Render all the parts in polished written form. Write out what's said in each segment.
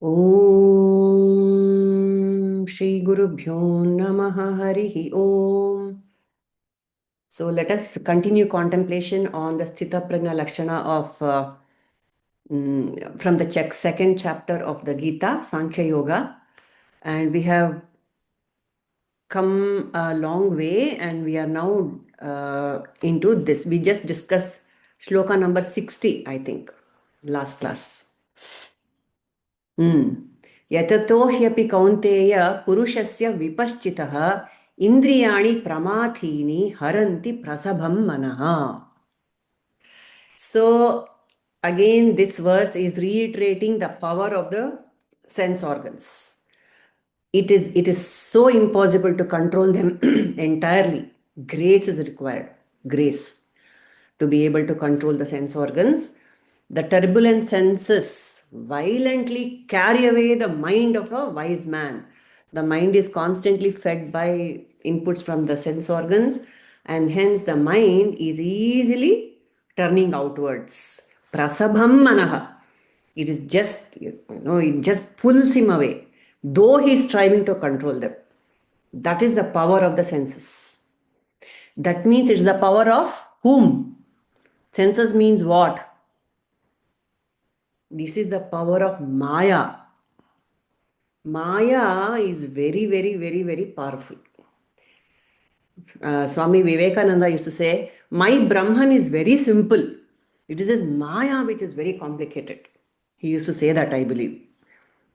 Om Shri Gurubhyo Namaha Harihi Om. So let us continue contemplation on the Sthita Prajna Lakshana of from the second chapter of the Gita, Sankhya Yoga. And we have come a long way and we are now into this. We just discussed shloka number 60, I think, last class. यततो ह्यपि कौन्तेय पुरुषस्य विपश्चितः इन्द्रियाणि प्रमाथीनि हरन्ति प्रसभं मनः. So again this verse is reiterating the power of the sense organs. It is so impossible to control them entirely. Grace is required. Grace to be able to control the sense organs. The turbulent senses violently carry away the mind of a wise man. The mind is constantly fed by inputs from the sense organs, and hence the mind is easily turning outwards. Prasabham manaha. It is just, it just pulls him away, though he is striving to control them. That is the power of the senses. That means it's the power of whom? Senses means what? This is the power of Maya. Maya is very, very, very, very powerful. Swami Vivekananda used to say, my Brahman is very simple. It is this Maya which is very complicated. He used to say that, I believe.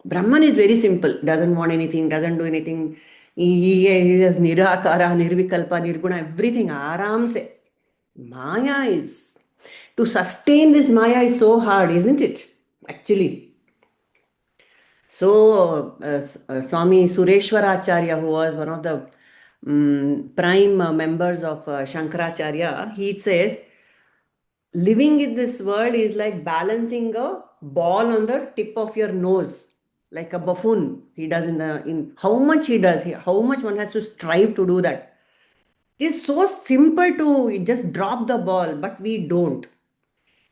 Brahman is very simple, doesn't want anything, doesn't do anything. He is Nirakara, Nirvikalpa, Nirguna, everything. Aram se. Maya is, to sustain this Maya is so hard, isn't it? Actually. So, Swami Sureshwaracharya, who was one of the prime members of Shankaracharya, he says, living in this world is like balancing a ball on the tip of your nose, like a buffoon. He does in how much he does, how much one has to strive to do that. It is so simple to just drop the ball, but we don't.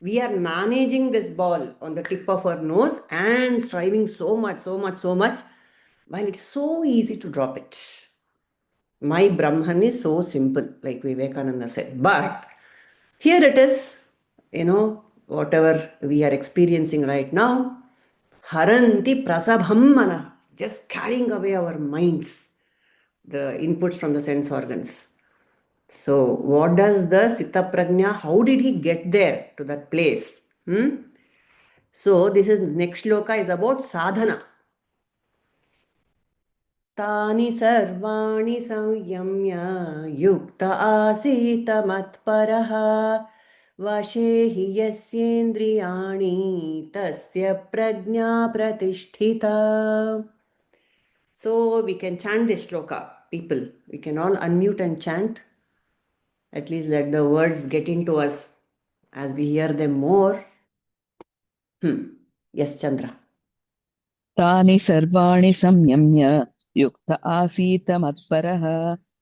We are managing this ball on the tip of our nose and striving so much, while it's so easy to drop it. My Brahman is so simple, like Vivekananda said. But here it is, whatever we are experiencing right now, haranti prasabham mana, just carrying away our minds, the inputs from the sense organs. So, what does the Chitta Prajna, how did he get there to that place? So, this is next shloka is about sadhana. Tani sarvani samyamya yukta asita matparaha vashe yasyendriyani tasya prajna pratisthita. So, we can chant this shloka, people. We can all unmute and chant. At least let the words get into us as we hear them more. Yes, Chandra. तानि सर्वाणि संयम्य युक्त आसीत मत्परः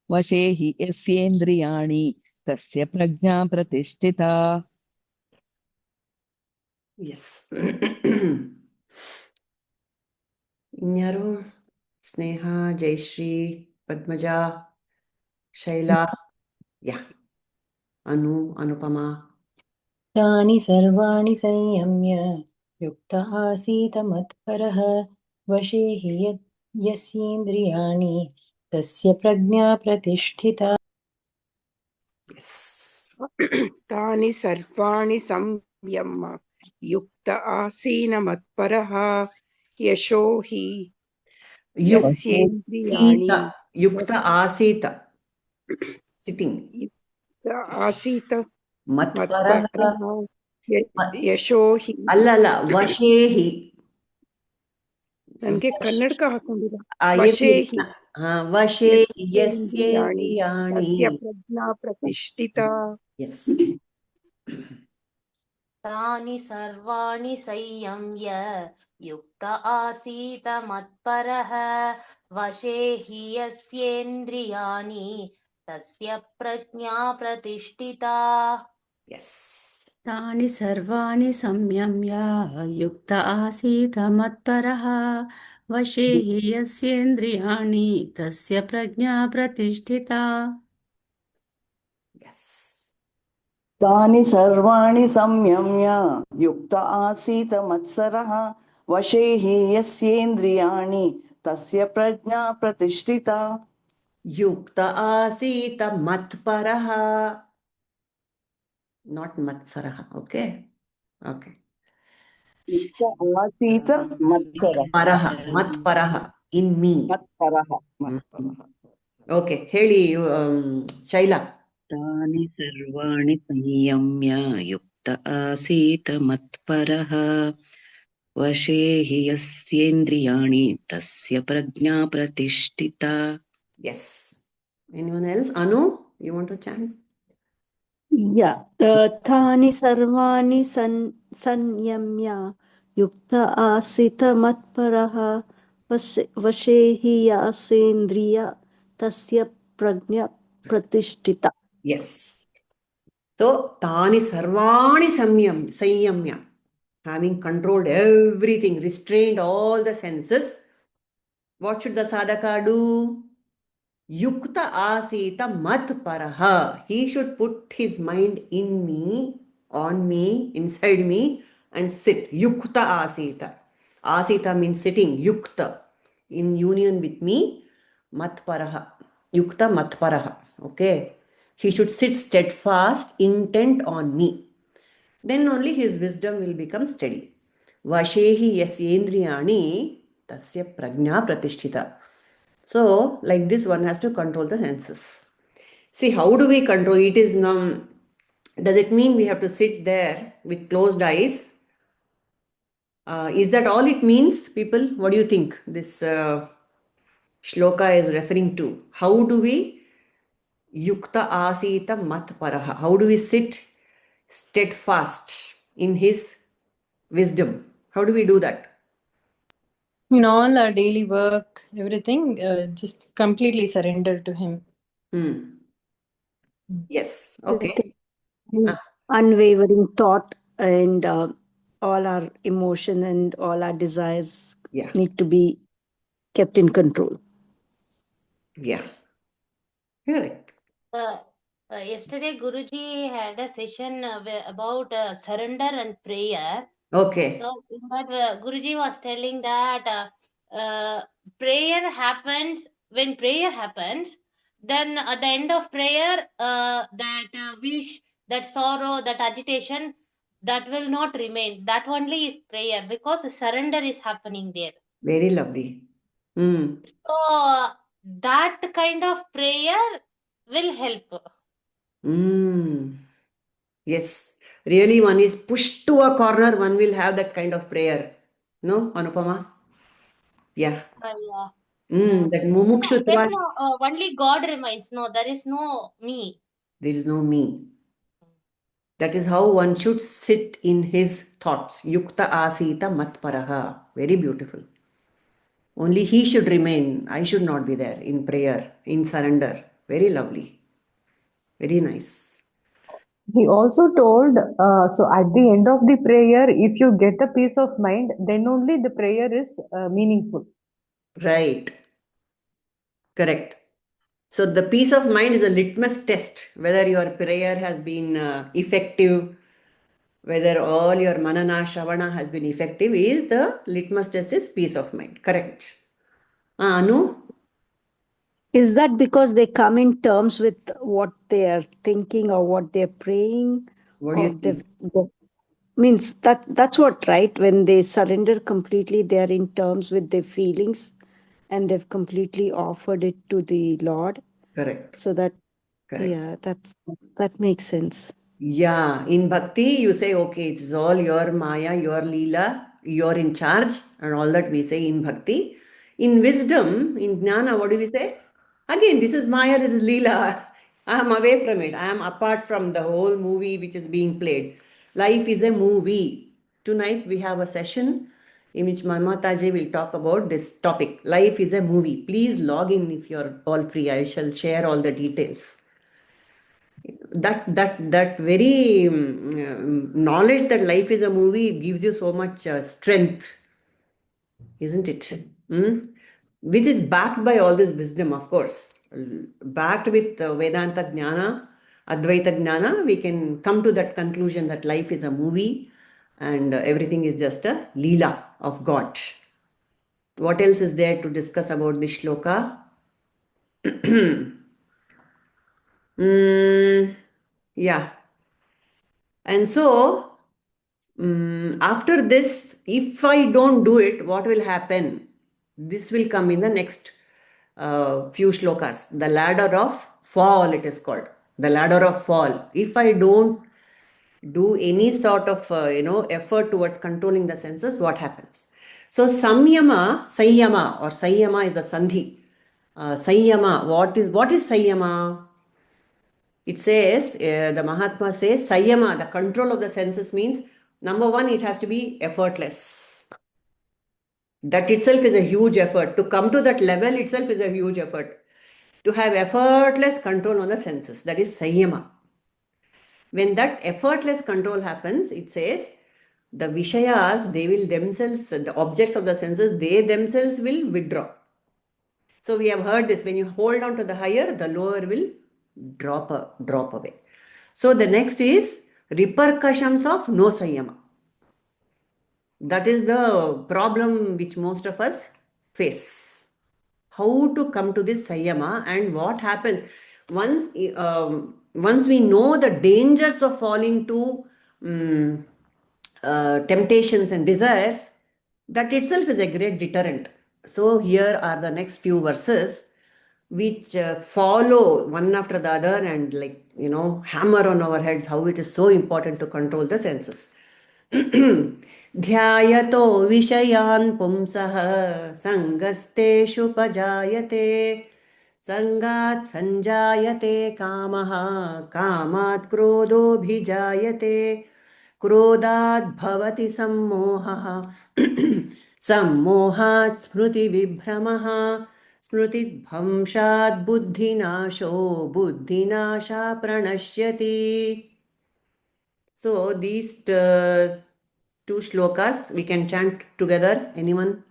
वशे हि यस्येन्द्रियाणि तस्य प्रज्ञा प्रतिष्ठिता. Yes. Nyaru, Sneha, Jayashri, Padmaja, Shaila, yeah, Anupama. तानि सर्वाणि संयम्य युक्त आसीत मत्परः वशे हि यस्येन्द्रियाणि तस्य प्रज्ञा प्रतिष्ठिता. Yes. तानि सर्वाणि संयम्य युक्त आसीन मत्परः यशो हि यस्येन्द्रियाणि Yukta Asita. Sitting. युक्त आसीत Matparaha. ಯಶೋ ಹಿ ಅಲ್ಲ ವಶೇಹಿ ನನಗೆ ಕನ್ನಡಕ ಹಾಕೊಂಡಿಲ್ಲ ವಶೇ ಯಸ್ಯೇಂದ್ರಿಯಾಣಿ ತಸ್ಯ ಪ್ರಜ್ಞಾ ಪ್ರತಿಷ್ಠಿತ. ಎಸ್ तानि सर्वाणि संयम्य युक्त आसीत मत्परः वशे हि यस्येन्द्रियाणि तस्य प्रज्ञा प्रतिष्ठिता. Yes. तानि सर्वाणि संयम्य युक्त आसीत् मत्परः वशे हि यस्येन्द्रियाणि तस्य प्रज्ञा प्रतिष्ठिता. Yes. तानि सर्वाणि संयम्य युक्त आसीत मत्सरः वशे हि यस्येन्द्रियाणि तस्य प्रज्ञा प्रतिष्ठिता. Yukta asita matparaha. Not matsaraha. Okay. Okay. युक्त आसीत मत्सरः Matparaha. In me. मत्परः Mm. मत्परः. Okay. Heli, Shaila. तानि सर्वाणि संयम्य युक्त आसीत मत्परः वशे हि यस्येन्द्रियाणि तस्य प्रज्ञा प्रतिष्ठिता. Yes. Anyone else? Anu, you want to chant? तानि सर्वाणि संयम्य युक्त आसीत् मत्परः वशे हि यासेन्द्रिय तस्य प्रज्ञा प्रतिष्ठिता. Yes. So, tani sarvani samyamya. Having controlled everything, restrained all the senses, what should the sadhaka do? Yukta asita mat paraha. He should put his mind in me, on me, inside me, and sit. Yukta asita. Asita means sitting. Yukta. In union with me. Mat paraha. Yukta mat paraha. Okay. He should sit steadfast, intent on me. Then only his wisdom will become steady. Vashehi yasyendriyani tasya prajna pratishtita. So, like this, one has to control the senses. See, how do we control? It is does it mean we have to sit there with closed eyes? Is that all it means, people? What do you think this shloka is referring to? How do we yukta asita mat paraha? How do we sit steadfast in his wisdom? How do we do that? In all our daily work, everything, just completely surrender to him. Yes. Okay. Unwavering thought and all our emotion and all our desires need to be kept in control. Yeah. Correct. Yesterday, Guruji had a session about surrender and prayer. Okay. So, in that, Guruji was telling that prayer happens when prayer happens. Then, at the end of prayer, that wish, that sorrow, that agitation, that will not remain. That only is prayer because surrender is happening there. Very lovely. So, that kind of prayer will help. Yes. Really, one is pushed to a corner, one will have that kind of prayer. No, Anupama? Yeah. That mumukshutva. Then only God remains. No, there is no me. There is no me. That is how one should sit in his thoughts. Yukta asita matparaha. Very beautiful. Only he should remain. I should not be there in prayer, in surrender. Very lovely. Very nice. He also told, so at the end of the prayer, if you get the peace of mind, then only the prayer is meaningful. Right. Correct. So the peace of mind is a litmus test whether your prayer has been effective, whether all your manana, shravana has been effective, is the litmus test is peace of mind. Correct. Anu? Is that because they come in terms with what they are thinking or what they're praying? What do you think? Means that's what, right? When they surrender completely, they are in terms with their feelings and they've completely offered it to the Lord. Correct. So that, Correct. yeah, that makes sense. Yeah, in bhakti, you say, okay, it's all your maya, your leela, you're in charge, and all that we say in bhakti. In wisdom, in jnana, what do we say? Again, this is maya, this is leela. I am away from it. I am apart from the whole movie which is being played. Life is a movie. Tonight we have a session in which my Mataji will talk about this topic. Life is a movie. Please log in if you're all free. I shall share all the details. that very knowledge that life is a movie gives you so much strength, isn't it? Which is backed by all this wisdom, of course. Backed with Vedanta Jnana, Advaita Jnana, we can come to that conclusion that life is a movie and everything is just a Leela of God. What else is there to discuss about this shloka? Yeah. And so, after this, if I don't do it, what will happen? This will come in the next few shlokas. The ladder of fall, it is called. The ladder of fall. If I don't do any sort of effort towards controlling the senses, what happens? So Sanyama or Sanyama is the Sandhi. Sanyama, what is Sanyama? It says, the Mahatma says, Sanyama, the control of the senses means, number one, it has to be effortless. That itself is a huge effort. To come to that level itself is a huge effort. To have effortless control on the senses, that is Sanyama. When that effortless control happens, it says, the Vishayas, they will themselves, the objects of the senses, they themselves will withdraw. So we have heard this, when you hold on to the higher, the lower will drop away. So the next is repercussions of no Sanyama. That is the problem which most of us face. How to come to this Sanyama and what happens once we know the dangers of falling to temptations and desires, that itself is a great deterrent. So here are the next few verses which follow one after the other and hammer on our heads how it is so important to control the senses. ध्यायतो विषयान् पुंसः सङ्गस्तेषुपजायते सङ्गात् सञ्जायते कामः कामात् क्रोधोऽभिजायते क्रोधात् भवति सम्मोहः सम्मोहात् स्मृतिविभ्रमः स्मृतिभ्रंशात् बुद्धिनाशो बुद्धिनाशात् प्रणश्यति. So these two shlokas we can chant together. Anyone?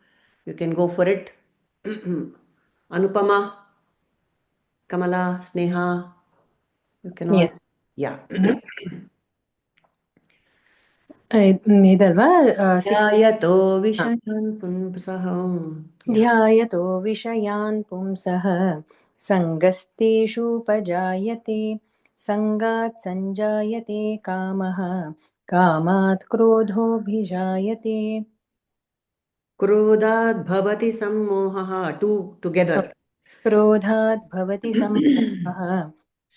You can go for it. Anupama, Kamala, Sneha. You can all. Yes. Yeah. ಇದಲ್ವಾ ध्यायतो विषयान् पुंसः. ध्यायतो विषयान् पुंसः सङ्गस्तेषुपजायते सङ्गात् सञ्जायते कामः कामात् क्रोधोऽभिजायते क्रोधात् भवति सम्मोहः. Two together. क्रोधात् भवति सम्मोहः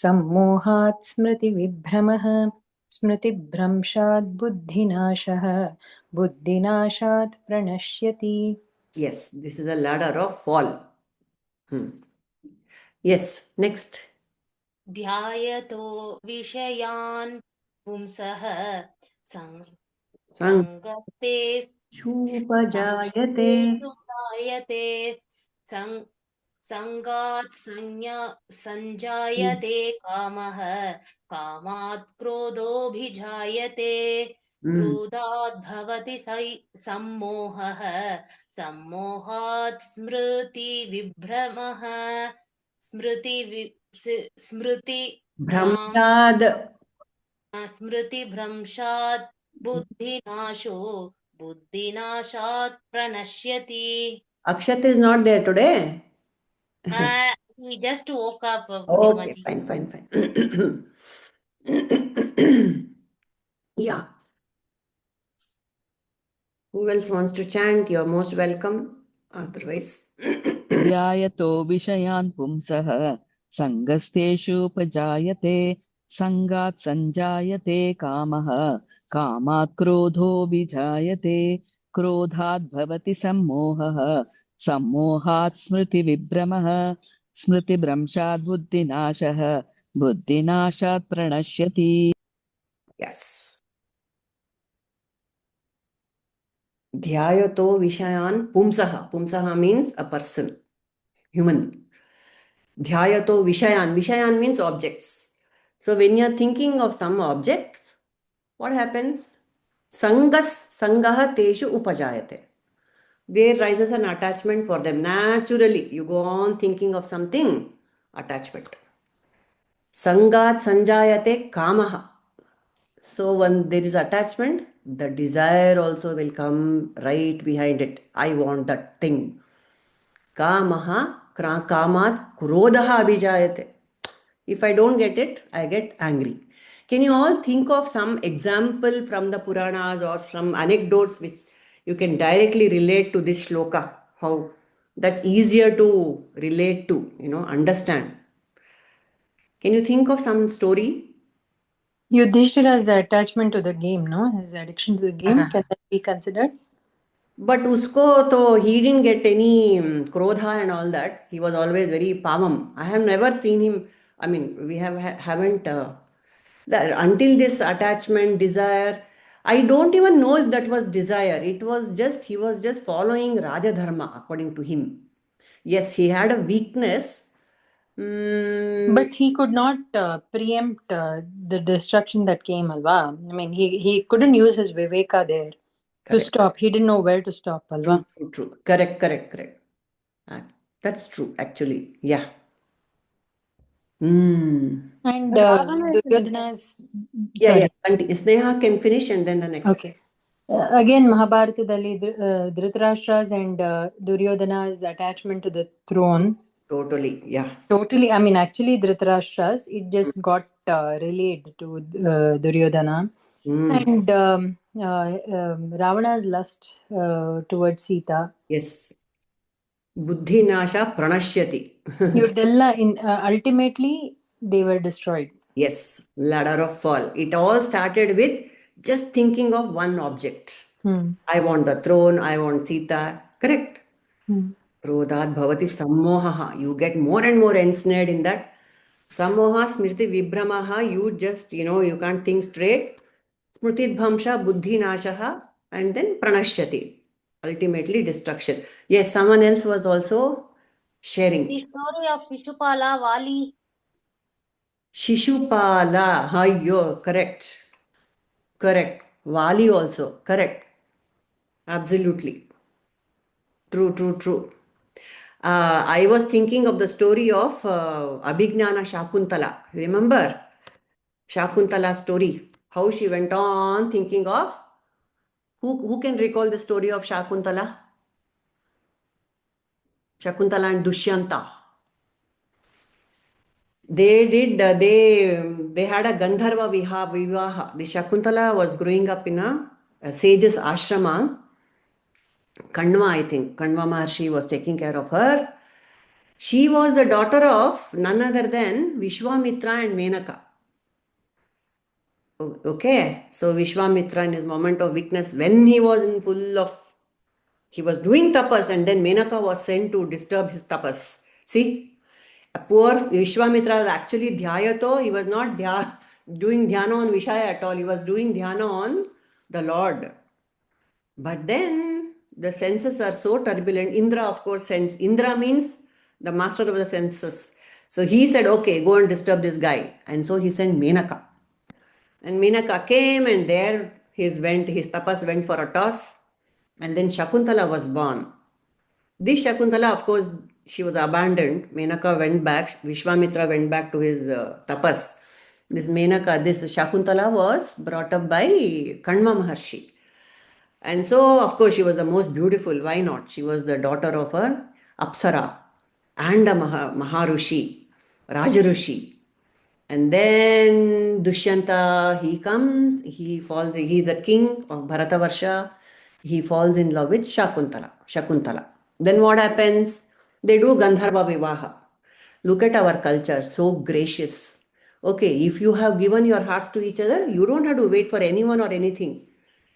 सम्मोहात् स्मृतिविभ्रमः स्मृतिभ्रंशात् बुद्धिनाशः बुद्धिनाशात् प्रणश्यति. Yes, this is a ladder of fall. Yes, next. ध्यायतो विषयान् पुंसः सङ्गस्ते शुपजायते सङ्गात् सञ्जायते कामः कामात् क्रोधोऽभिजायते क्रोधात् भवति सम्मोहः सम्मोहात् स्मृतिविभ्रमः स्मृतिभ्रंशात् बुद्धिनाशो बुद्धिनाशात् प्रणश्यति. Akshat is not there today. He just woke up. Okay, fine. Yeah. Who else wants to chant? You are most welcome. Otherwise. ध्यायतो विषयान् पुंसः सङ्गस्तेषुपजायते सङ्गात् सञ्जायते कामः कामात् क्रोधोऽभिजायते क्रोधात् भवति सम्मोहः सम्मोहात् स्मृतिविभ्रमः स्मृतिभ्रंशात् बुद्धिनाशः बुद्धिनाशात् प्रणश्यति. Yes. Dhyayato Vishayan Pumsaha. Pumsaha means a person, human. Dhyayato Vishayan. Vishayan means objects. So when you're thinking of some object, what happens? Sangaha teshu upajayate. There rises an attachment for them. Naturally, you go on thinking of something, attachment. Sangat sanjayate kamaha. So when there is attachment, the desire also will come right behind it. I want that thing. Kamaha, kamat krodha abhijayate. If I don't get it, I get angry. Can you all think of some example from the Puranas or some anecdotes which you can directly relate to this shloka? How that's easier to relate to, understand. Can you think of some story? Yudhishthira's attachment to the game, no? His addiction to the game, can that be considered? But usko to he didn't get any krodha and all that. He was always very pavam. I have never seen him. I mean, we haven't until this attachment, desire. I don't even know if that was desire. It was just he was just following Raja Dharma according to him. Yes, he had a weakness. But he could not preempt the destruction that came, alva. I mean, he couldn't use his viveka there to stop. He didn't know where to stop, alva. True. Correct. That's true, actually. Yeah. And Duryodhana's... Yeah. Sneha can finish and then the next. Okay. Again, Mahabharatadalli, Dhritarashtra's and Duryodhana's attachment to the throne. Totally, yeah. Totally. I mean, actually, Dhritarashtra's, it just got relayed to Duryodhana. And Ravana's lust towards Sita. Yes. Buddhi nasha pranashyati. Ultimately, they were destroyed. Yes, ladder of fall. It all started with just thinking of one object. I want the throne, I want Sita. Correct? Krodhat bhavati sammohaha. You get more and more ensnared in that. Sammoha smriti vibhramaha. You just, you can't think straight. Smriti dhamsha buddhi nashaha. And then pranashyati. Ultimately destruction. Yes, someone else was also sharing. The story of Shishupala, Vali. Shishupala, hayyo, correct. Vali also, correct. Absolutely. True. I was thinking of the story of Abhignana Shakuntala. Remember Shakuntala's story? How she went on thinking of... Who can recall the story of Shakuntala? Shakuntala and Dushyanta. They had a Gandharva Vivaha. The Shakuntala was growing up in a sage's ashrama. Kanva, I think. Kanva Maharshi was taking care of her. She was the daughter of none other than Vishwamitra and Menaka. Okay. So Vishwamitra in his moment of weakness, when he was he was doing tapas, and then Menaka was sent to disturb his tapas. See? A poor Vishwamitra was actually dhyayato. He was not doing dhyana on Vishaya at all. He was doing dhyana on the Lord. But then the senses are so turbulent. Indra, of course, sends. Indra means the master of the senses. So he said, okay, go and disturb this guy. And so he sent Menaka. And Menaka came, and there his tapas went for a toss. And then Shakuntala was born. This Shakuntala, of course, she was abandoned. Menaka went back. Vishwamitra went back to his tapas. This Shakuntala was brought up by Kanva Maharshi. And so, of course, she was the most beautiful. Why not? She was the daughter of a Apsara and a Maharushi, Rajarushi. And then Dushyanta, he comes, he's a king of Bharatavarsha. He falls in love with Shakuntala. Then what happens? They do Gandharva Vivaha. Look at our culture, so gracious. Okay, if you have given your hearts to each other, you don't have to wait for anyone or anything.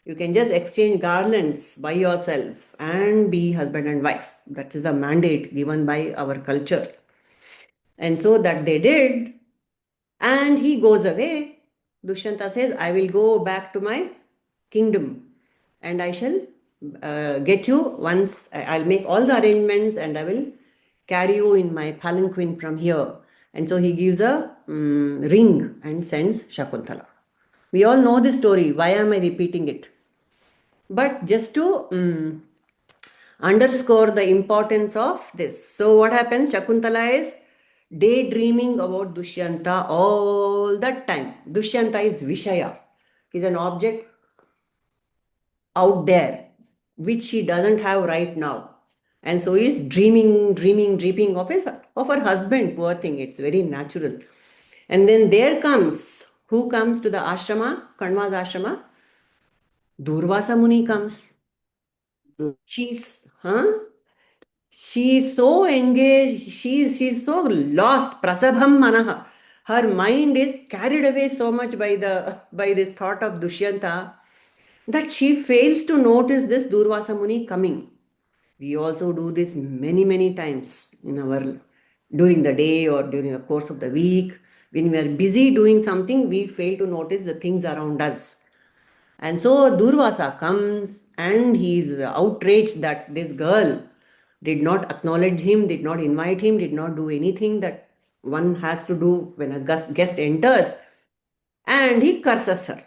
You can just exchange garlands by yourself and be husband and wife. That is the mandate given by our culture. And so that they did, and he goes away. Dushyanta says, I will go back to my kingdom, and I shall get you once. I'll make all the arrangements, and I will carry you in my palanquin from here. And so he gives a ring and sends Shakuntala. We all know this story. Why am I repeating it? But just to underscore the importance of this. So what happens? Shakuntala is daydreaming about Dushyanta all that time. Dushyanta is Vishaya. Is an object out there which she doesn't have right now. And so is dreaming of her husband. Poor thing. It's very natural. And then there comes, who comes to the ashrama, Kanva's ashrama? Durvasa Muni comes. She's so engaged, she's so lost. Prasabham manaha. Her mind is carried away so much by this thought of Dushyanta that she fails to notice this Durvasa Muni coming. We also do this many, many times during the day or during the course of the week. When we are busy doing something, we fail to notice the things around us. And so Durvasa comes and he is outraged that this girl did not acknowledge him, did not invite him, did not do anything that one has to do when a guest enters. And he curses her.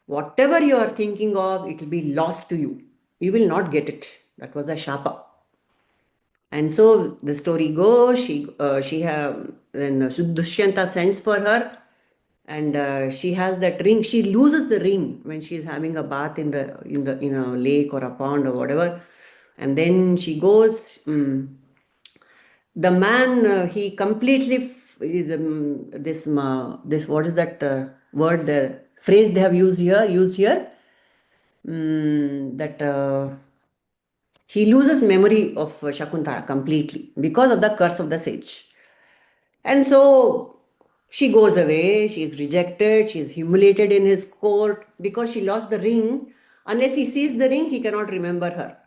Whatever you are thinking of, it will be lost to you. You will not get it. That was a shapa. And so the story goes, then Dushyanta sends for her, and she has that ring. She loses the ring when she is having a bath in a lake or a pond or whatever. And then she goes. The man, he completely this what is that word, the phrase they have used here, that he loses memory of Shakuntala completely because of the curse of the sage. And so she goes away, she is rejected, she is humiliated in his court because she lost the ring. Unless he sees the ring, he cannot remember her.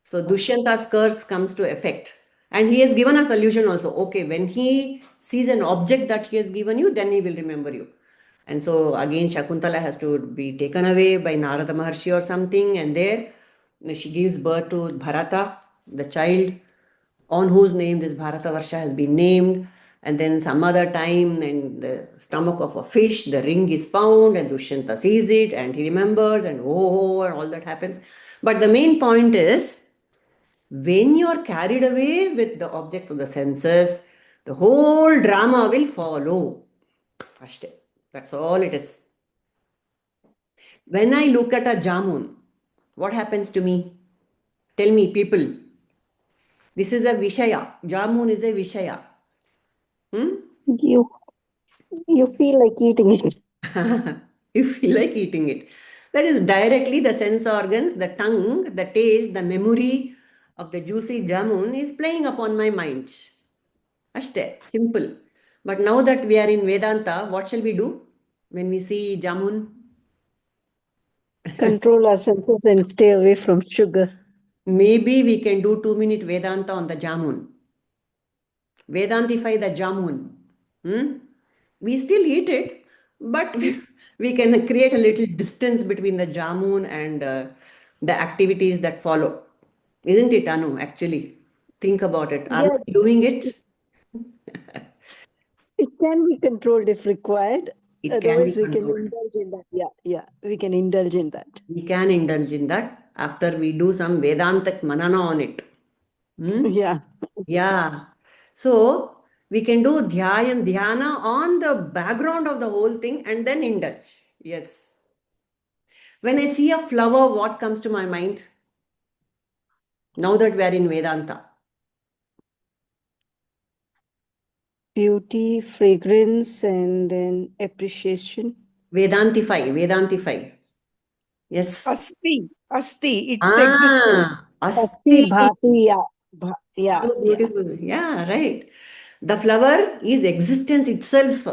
So Dushyanta's curse comes to effect. And he has given a solution also. Okay, when he sees an object that he has given you, then he will remember you. And so again, Shakuntala has to be taken away by Narada Maharshi or something. And there she gives birth to Bharata, the child on whose name this Bharata Varsha has been named. And then some other time in the stomach of a fish, the ring is found and Dushyanta sees it and he remembers and and all that happens. But the main point is, when you are carried away with the object of the senses, the whole drama will follow. That's all it is. When I look at a jamun, what happens to me? Tell me, people. This is a Vishaya. Jamun is a Vishaya. You feel like eating it. You feel like eating it. That is directly the sense organs, the tongue, the taste, the memory of the juicy jamun is playing upon my mind. Ashte, simple. But now that we are in Vedanta, what shall we do when we see jamun? Control our senses and stay away from sugar. Maybe we can do 2-minute Vedanta on the jamun. Vedantify the jamun. We still eat it, but we can create a little distance between the jamun and the activities that follow. Isn't it, Anu, actually? Think about it. Are we doing it? It can be controlled if required. It can Otherwise, be we can controlled. indulge in that. Yeah, we can indulge in that. We can indulge in that after we do some Vedantak manana on it. Yeah. Yeah. So we can do dhyana on the background of the whole thing and then indulge. Yes. When I see a flower, what comes to my mind? Now that we are in Vedanta. Beauty, fragrance, and then appreciation. Vedantify. Yes. Asti. It's existing. Asti, bhati, yeah. So beautiful. Yeah, right. The flower is existence itself.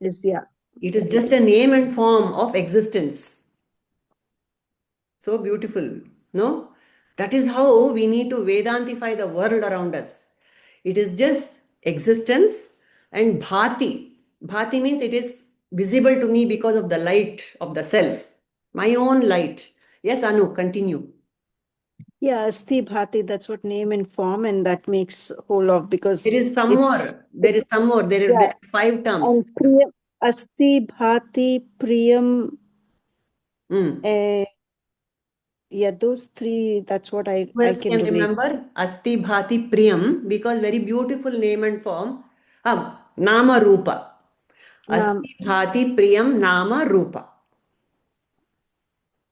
Yeah. It is just a name and form of existence. So beautiful. No? That is how we need to Vedantify the world around us. It is just existence and bhati. Bhati means it is visible to me because of the light of the self. My own light. Yes, Anu, continue. Yeah, Asti Bhati, that's what name and form, and that makes whole of, because There is some more. There is some more. There yeah, are 5 terms. and Priyam, Asti Bhati Priyam. Yeah, those 3, that's what I else can can relate. remember? Asti Bhati Priyam, because very beautiful name and form. Nama Rupa. Asti Bhati Priyam Nama Rupa.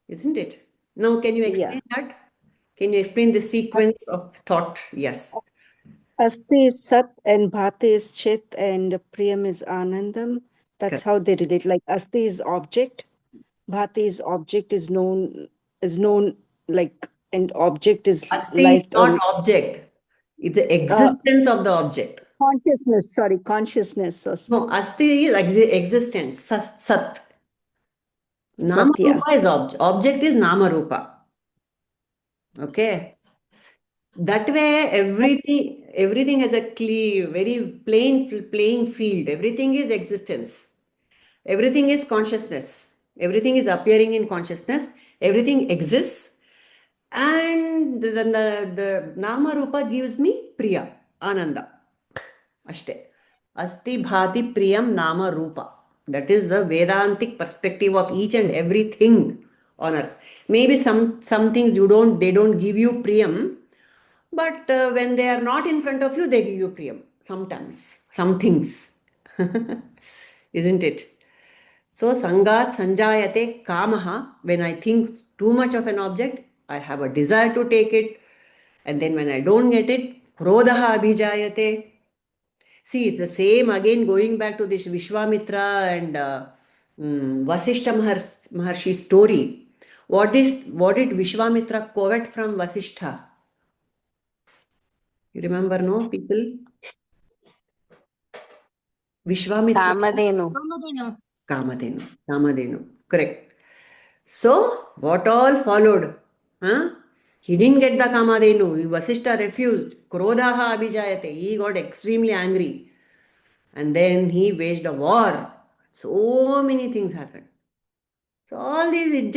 Isn't it? Now, can you explain that? Can you explain the sequence of thought? Yes. Asti is Sat and Bhati is Chit and Priyam is Anandam. That's how they relate. Like Asti is object, Bhati is object is known like, and object is Asti is light not or object. It's the existence of the object. consciousness. No, Asti is existence. Sat. Nama Satya. Rupa is object. Object is Nama Rupa. Okay. That way, everything has a clear, very plain field. Everything is existence. Everything is consciousness. Everything is appearing in consciousness. Everything exists. And the Nama Rupa gives me Priya, Ananda. Ashte. Asti Bhati Priyam Nama Rupa. That is the Vedantic perspective of each and everything on earth. Maybe some things they don't give you Priyam, but when they are not in front of you, they give you Priyam. Sometimes, some things. Isn't it? So, Sangat Sanjayate Kamaha, when I think too much of an object, I have a desire to take it. And then when I don't get it, Krodhaha Abhijayate. See, it's the same again going back to this Vishwamitra and Vasishtha Maharshi's story. What did Vishwamitra covet from Vasishtha? You remember, no, people? Vishwamitra. Kamadhenu. Correct. So, what all followed? He didn't get the Kamadhenu. Vasishtha refused. Krodhaha abhijayate. He got extremely angry. And then he waged a war. So many things happened. So all these,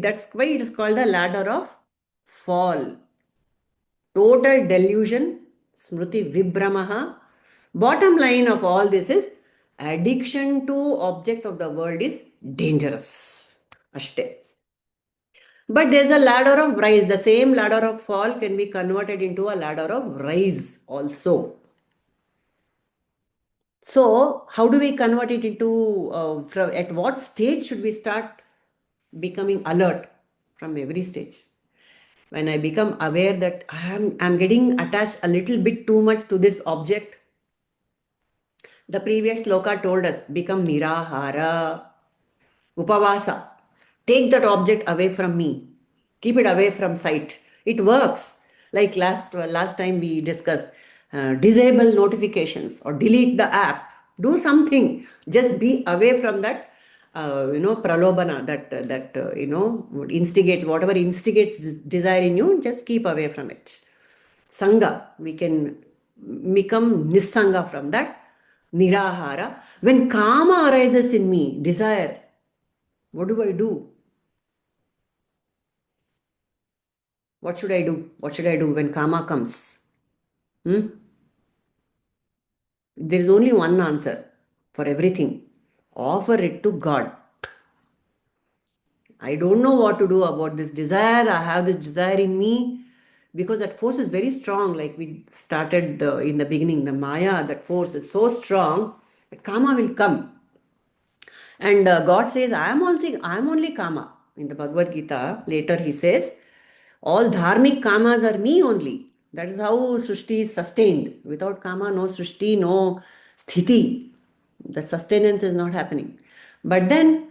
that's why it is called the ladder of fall. Total delusion, smriti vibramaha. Bottom line of all this is addiction to objects of the world is dangerous. Ashte. But there's a ladder of rise. The same ladder of fall can be converted into a ladder of rise also. So, how do we convert it into, at what stage should we start becoming alert? From every stage. When I become aware that I'm getting attached a little bit too much to this object. The previous sloka told us, become nirahara, upavasa. Take that object away from me. Keep it away from sight. It works. Like last time we discussed, disable notifications or delete the app. Do something. Just be away from that, pralobana, that instigates, whatever instigates desire in you, just keep away from it. Sangha, we can become nissanga from that. Nirahara. When kama arises in me, desire, what do I do? What should I do? What should I do when karma comes? There is only one answer for everything. Offer it to God. I don't know what to do about this desire. I have this desire in me because that force is very strong. Like we started in the beginning, the Maya, that force is so strong that karma will come. And God says, I am only karma. In the Bhagavad Gita, later he says, all dharmic kamas are me only. That is how Srishti is sustained. Without kama, no Srishti, no sthiti. The sustenance is not happening. But then,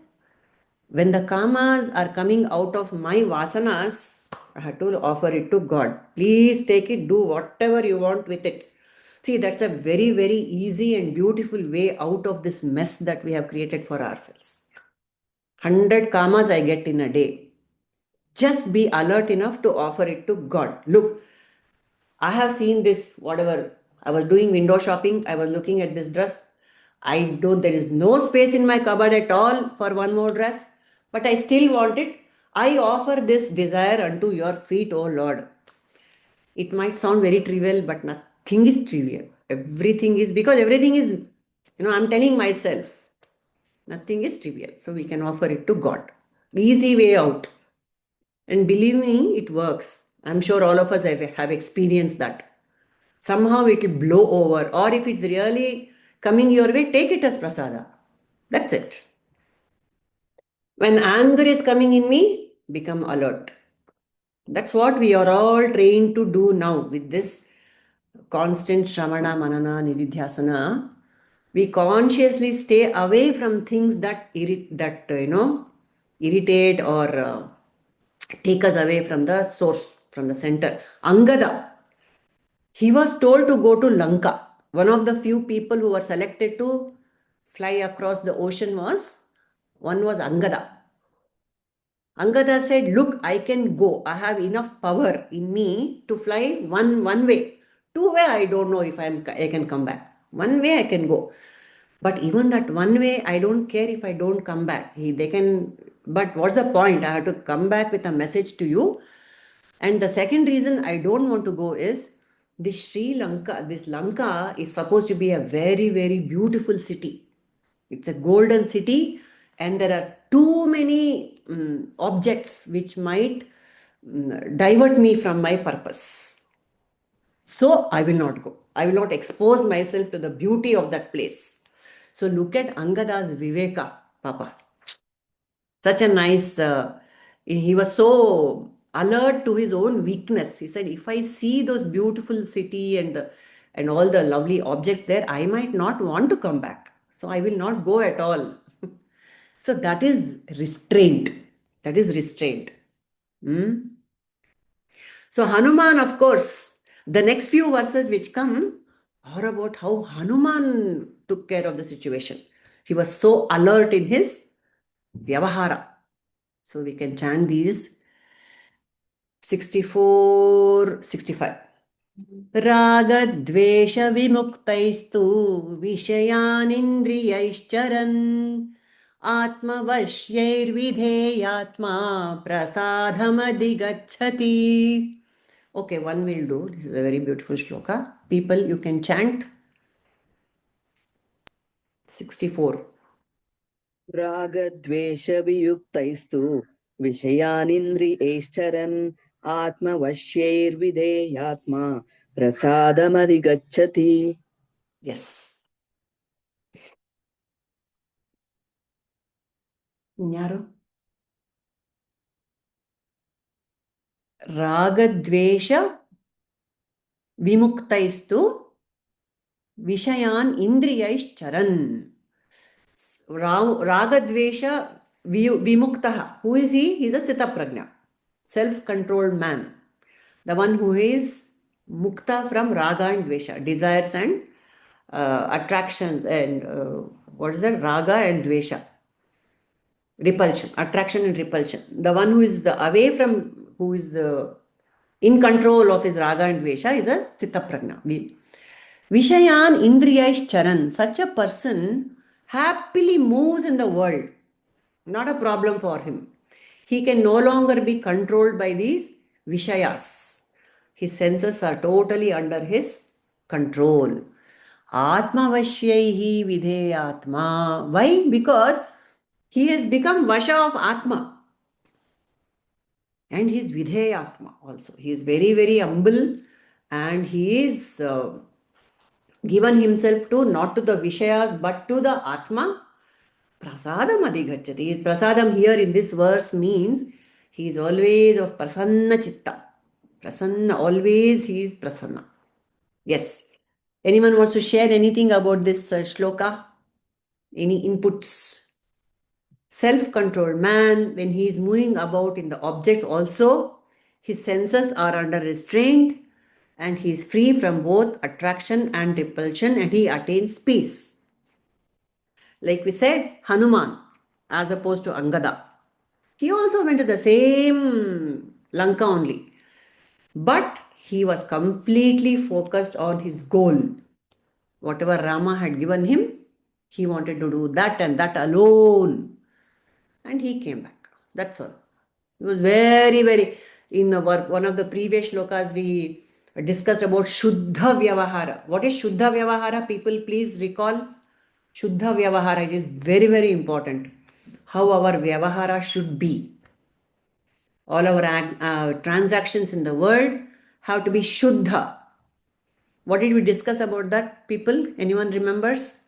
when the kamas are coming out of my vasanas, I have to offer it to God. Please take it, do whatever you want with it. See, that's a very, very easy and beautiful way out of this mess that we have created for ourselves. 100 kamas I get in a day. Just be alert enough to offer it to God. Look, I have seen this, whatever. I was doing window shopping. I was looking at this dress. There is no space in my cupboard at all for one more dress, but I still want it. I offer this desire unto your feet, O Lord. It might sound very trivial, but nothing is trivial. Everything is, because everything is, I'm telling myself, nothing is trivial. So we can offer it to God. Easy way out. And believe me, it works. I'm sure all of us have experienced that. Somehow it will blow over. Or if it's really coming your way, take it as prasada. That's it. When anger is coming in me, become alert. That's what we are all trained to do now with this constant Shramana, Manana, Nididhyasana. We consciously stay away from things that irritate or take us away from the source, from the center. Angada, he was told to go to Lanka. One of the few people who were selected to fly across the ocean was Angada. Angada said, look, I can go. I have enough power in me to fly one way. Two way, I don't know if I can come back. One way I can go. But even that one way, I don't care if I don't come back. But what's the point? I have to come back with a message to you. And the second reason I don't want to go is this Lanka is supposed to be a very, very beautiful city. It's a golden city, and there are too many objects which might divert me from my purpose. So I will not go. I will not expose myself to the beauty of that place. So look at Angada's Viveka, Papa. Such a nice, he was so alert to his own weakness. He said, if I see those beautiful city and all the lovely objects there, I might not want to come back. So I will not go at all. So that is restraint. That is restraint. So Hanuman, of course, the next few verses which come are about how Hanuman took care of the situation. He was so alert in his vyavahara. So we can chant these 64, 65. Ragadvesha vimuktaistu vishayanindriyaishcharan atmavashyirvidheyatma prasadhamadhigacchati. Okay, one will do. This is a very beautiful shloka. People, you can chant 64. रागद्वेषवियुक्तैस्तु विषयानिन्द्रियैश्चरन् आत्मवश्यैर्विधेयात्मा प्रसादमधिगच्छति. Yes. Nyaro? Ragadvesha vimuktaistu Vishayan Indriyaish Ragadvesha Vimuktaha. Who is he? He is a Sitaprajna, self-controlled man. The one who is mukta from Raga and Dvesha, desires and attractions and what is that? Raga and Dvesha. Repulsion, attraction and repulsion. The one who is who is in control of his Raga and Dvesha is a Sitaprajna. Vishayan Indriyaish Charan. Such a person happily moves in the world. Not a problem for him. He can no longer be controlled by these Vishayas. His senses are totally under his control. Atmavashyaihi vidheyatma. Why? Because he has become Vasha of Atma. And he is Vidheyatma also. He is very, very humble and he is given himself to not to the Vishayas but to the Atma. Prasadam adhigacchati. Prasadam here in this verse means he is always of prasanna chitta. Prasanna, always he is prasanna. Yes. Anyone wants to share anything about this shloka? Any inputs? Self-controlled man, when he is moving about in the objects also, his senses are under restraint and he is free from both attraction and repulsion and he attains peace. Like we said, Hanuman, as opposed to Angada. He also went to the same Lanka only. But he was completely focused on his goal. Whatever Rama had given him, he wanted to do that and that alone. And he came back. That's all. It was very, very, in one of the previous shlokas, we discussed about Shuddha Vyavahara. What is Shuddha Vyavahara? People, please recall. Shuddha Vyavahara, it is very, very important. How our Vyavahara should be. All our transactions in the world have to be Shuddha. What did we discuss about that, people? Anyone remembers?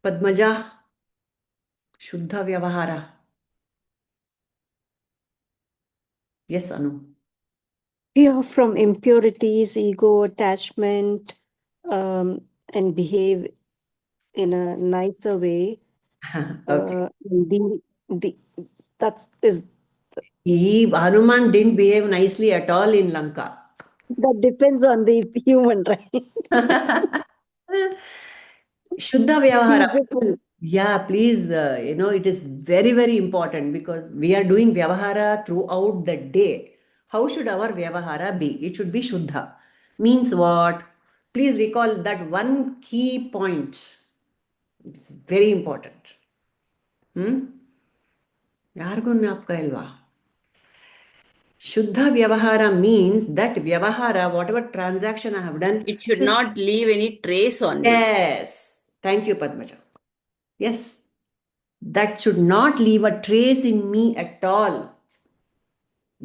Padmaja, Shuddha Vyavahara. Yes, Anu. Yeah, from impurities, ego, attachment, and behave in a nicer way. Okay. That is Hanuman didn't behave nicely at all in Lanka. that depends on the human, right? Shuddha Vyavahara. He just- Yeah, please, it is very, very important because we are doing Vyavahara throughout the day. How should our Vyavahara be? It should be Shuddha. Means what? Please recall that one key point. It's very important. ಯಾರಿಗೂ ಜ್ಞಾಪಕ ಇಲ್ವಾ? Shuddha Vyavahara means that Vyavahara, whatever transaction I have done, It should not leave any trace on me. yes. Thank you, Padmaja. Yes. That should not leave a trace in me at all.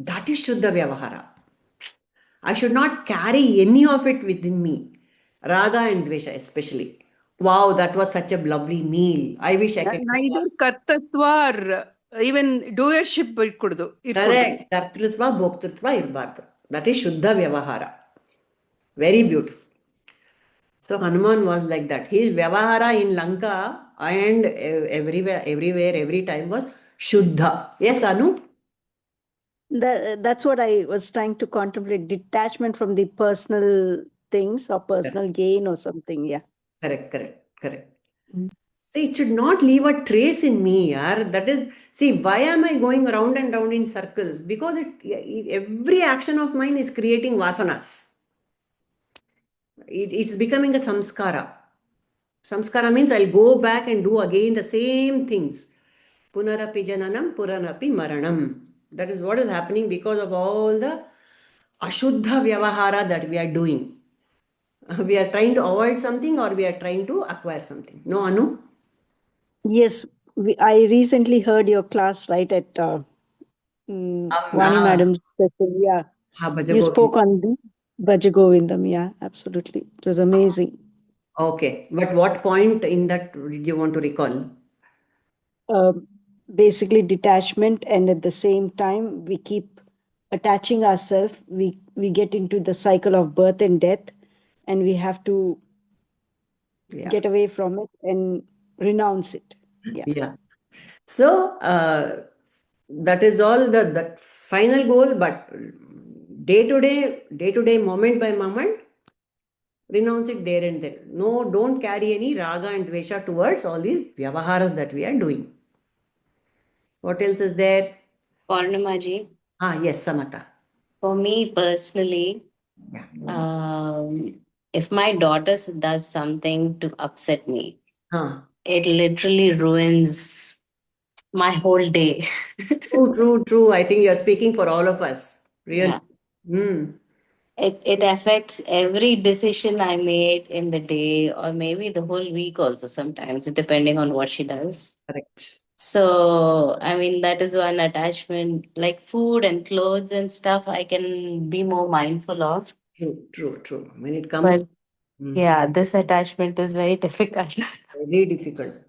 That is Shuddha Vyavahara. I should not carry any of it within me. Raga and Dvesha especially. Wow, that was such a lovely meal. I wish I could. Neither kartatva or even doership irkudu. Correct. Kartrutva, bhoktrutva irbardu. That is Shuddha Vyavahara. Very beautiful. So Hanuman was like that. His Vyavahara in Lanka and everywhere, every time was Shuddha. Yes, Anu? That's what I was trying to contemplate, detachment from the personal things or personal gain or something. Yeah. Correct. See, it should not leave a trace in me, yaar. That is, see, why am I going round and round in circles? Because every action of mine is creating vasanas. It's becoming a samskara. Samskara means I'll go back and do again the same things. Punarapi jananam, puranapi maranam. That is what is happening because of all the ashuddha vyavahara that we are doing. We are trying to avoid something or we are trying to acquire something. No, Anu? Yes, I recently heard your class right at Vani Madam's session. Yeah, you spoke on the Bhajagovindam. Yeah, absolutely. It was amazing. Okay, but what point in that did you want to recall? Basically detachment, and at the same time we keep attaching ourselves. We get into the cycle of birth and death, and we have to get away from it and renounce it. Yeah. So that is all the final goal, but day to day, moment by moment, renounce it there and there. No, don't carry any raga and dvesha towards all these vyavaharas that we are doing. What else is there? Purnamaji. Yes, Samata. For me personally, if my daughter does something to upset me, it literally ruins my whole day. True. I think you're speaking for all of us. Really. Yeah. It affects every decision I made in the day, or maybe the whole week also sometimes, depending on what she does. Correct. So, I mean, that is one attachment, like food and clothes and stuff, I can be more mindful of. True. When it comes... Yeah, this attachment is very difficult. Very difficult.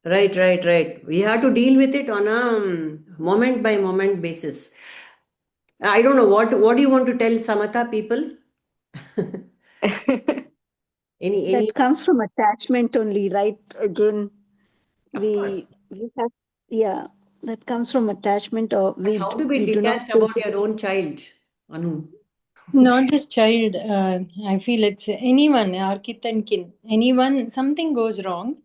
Right. We have to deal with it on a moment by moment basis. I don't know, what do you want to tell Samata people? That comes from attachment only, right? Again, of course. We have, that comes from attachment, or how to be detached about your own child, Anu? Not just child. I feel it's anyone, our kith and kin. Anyone, something goes wrong,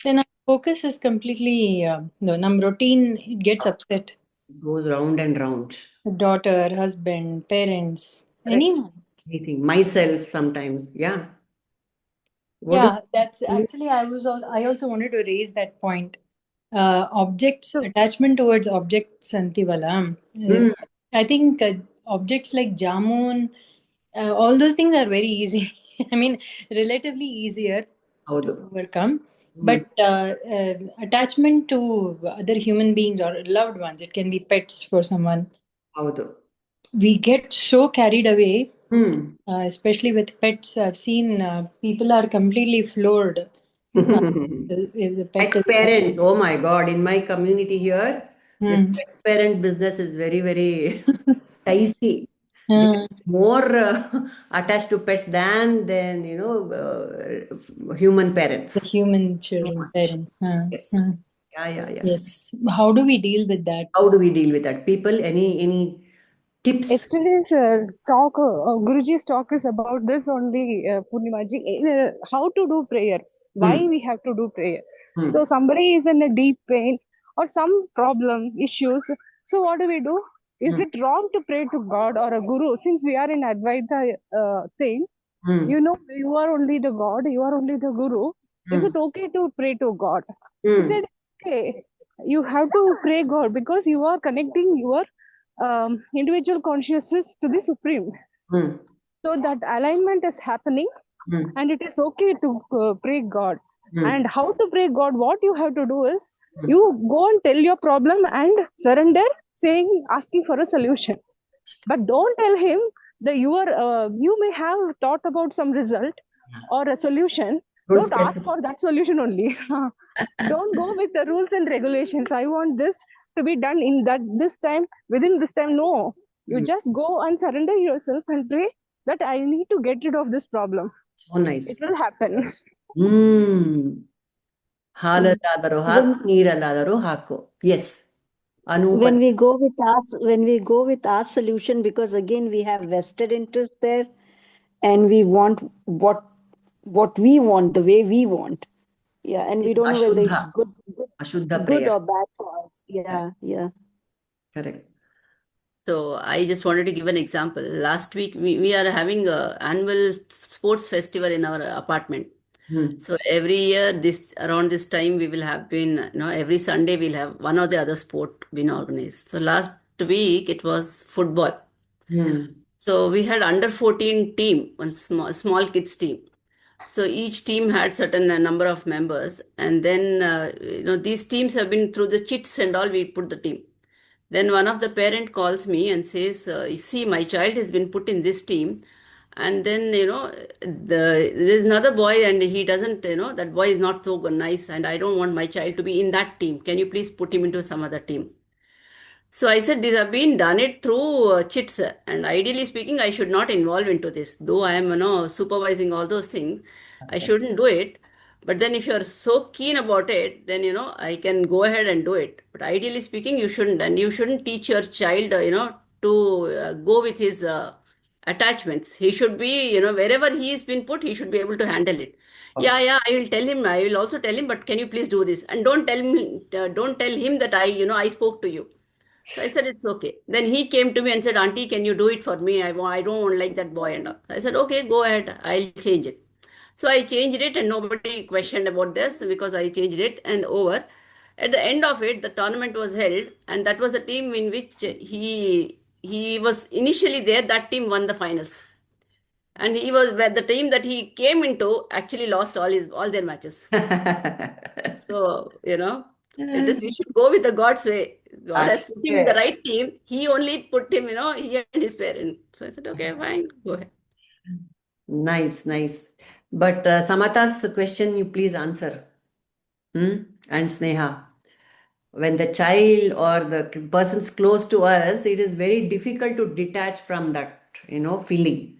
then our focus is completely, routine, it gets upset. It goes round and round. Daughter, husband, parents, anyone. Anything. Myself sometimes, yeah. That's actually, I also wanted to raise that point. Objects, So, attachment towards objects antivala. I think objects like jamun, all those things are very easy. I mean, relatively easier to ಹೌದು. overcome. But attachment to other human beings or loved ones, it can be pets for someone. ಹೌದು. We get so carried away, especially with pets. I've seen people are completely floored. If the pet Pet parents, oh my God, in my community here, this pet parent business is very, very dicey. They are more attached to pets than human parents. the human So children, much. parents. Yes. Yeah. Yes. How do we deal with that? How do we deal with that? People, any tips? yesterday's talk, Guruji's talk is about this only, Purnimaji, how to do prayer, why we have to do prayer. So somebody is in a deep pain or some problem, issues. So what do we do? Is it wrong to pray to God or a Guru? Since we are in Advaita thing, you know, you are only the God, you are only the Guru. Is it okay to pray to God? He said, okay, you have to pray God because you are connecting your individual consciousness to the Supreme. So that alignment is happening and it is okay to pray God. And how to pray God, what you have to do is you go and tell your problem and surrender, asking for a solution. But don't tell him that you may have thought about some result or a solution. Don't ask for that solution only. Don't go with the rules and regulations. I want this to be done in this time, within this time. No, you just go and surrender yourself and pray that I need to get rid of this problem. So nice. It will happen. ಹಾಲಲ್ಲಾದರೂ ಹಾಕು, ನೀರಲ್ಲಾದರೂ ಹಾಕು. Yes. When we go with our solution, because again we have vested interest there, and we want what we want, the way we want. Yeah, and we don't know whether it's good or bad for us. Yeah. Correct. So I just wanted to give an example. Last week we are having an annual sports festival in our apartment. So every year around this time we will have been, every Sunday we'll have one or the other sport been organized. So last week it was football. So we had under 14 team, one small kids team. So each team had certain number of members, and then these teams have been through the chits and all. We put the team. Then one of the parent calls me and says, "You see, my child has been put in this team, and then there's another boy, and he doesn't, that boy is not so nice, and I don't want my child to be in that team. Can you please put him into some other team?" So I said, these have been done it through chits, and ideally speaking, I should not involve into this. Though I am, supervising all those things, I shouldn't do it. But then if you're so keen about it, then, I can go ahead and do it. But ideally speaking, you shouldn't. And you shouldn't teach your child, to go with his attachments. He should be, wherever he's been put, he should be able to handle it. Yeah, I will tell him. I will also tell him, but can you please do this? And don't tell him that I spoke to you. So I said, it's okay. Then he came to me and said, Auntie, can you do it for me? I don't want like that boy. And all. I said, okay, go ahead. I'll change it. So I changed it and nobody questioned about this because I changed it and over. At the end of it, the tournament was held and that was the team in which he was initially there. That team won the finals. And he was the team that he came into actually lost all their matches. So, it is, we should go with the God's way. God has put him in the right team. He only put him, he and his parent. So I said, okay, fine, go ahead. Nice. But Samata's question, you please answer. And Sneha, when the child or the person's close to us, it is very difficult to detach from that, feeling.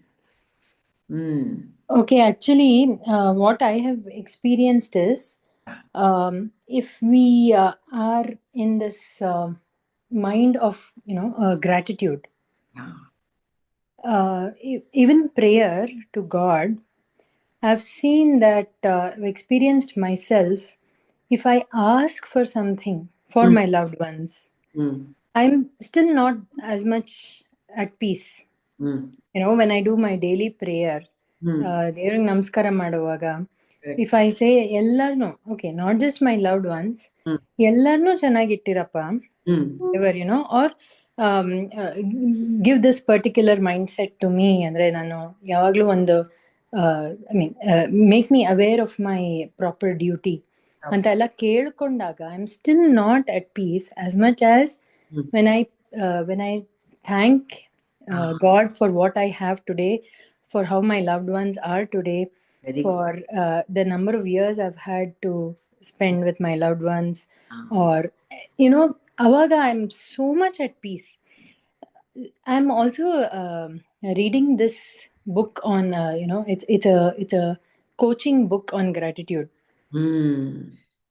Okay, actually, what I have experienced is, if we are in this mind of gratitude, even prayer to God, I've seen that, I've experienced myself, if I ask for something for my loved ones, I'm still not as much at peace. When I do my daily prayer, ದೇವ್ರಿಗೆ ನಮಸ್ಕಾರ ಮಾಡುವಾಗ Correct. If I say ellarno, okay, not just my loved ones, ellarno ಚೆನ್ನಾಗಿಟ್ಟಿರಪ್ಪ, ever, or give this particular mindset to me, ಅಂದ್ರೆ ನಾನು ಯಾವಾಗ್ಲೂ ಒಂದು make me aware of my proper duty ಅಂತ ಎಲ್ಲ ಕೇಳ್ಕೊಂಡಾಗ I am still not at peace as much as when I thank God for what I have today, for how my loved ones are today, Very for the number of years I've had to spend with my loved ones, or avaga I'm so much at peace. I'm also reading this book on it's a coaching book on gratitude.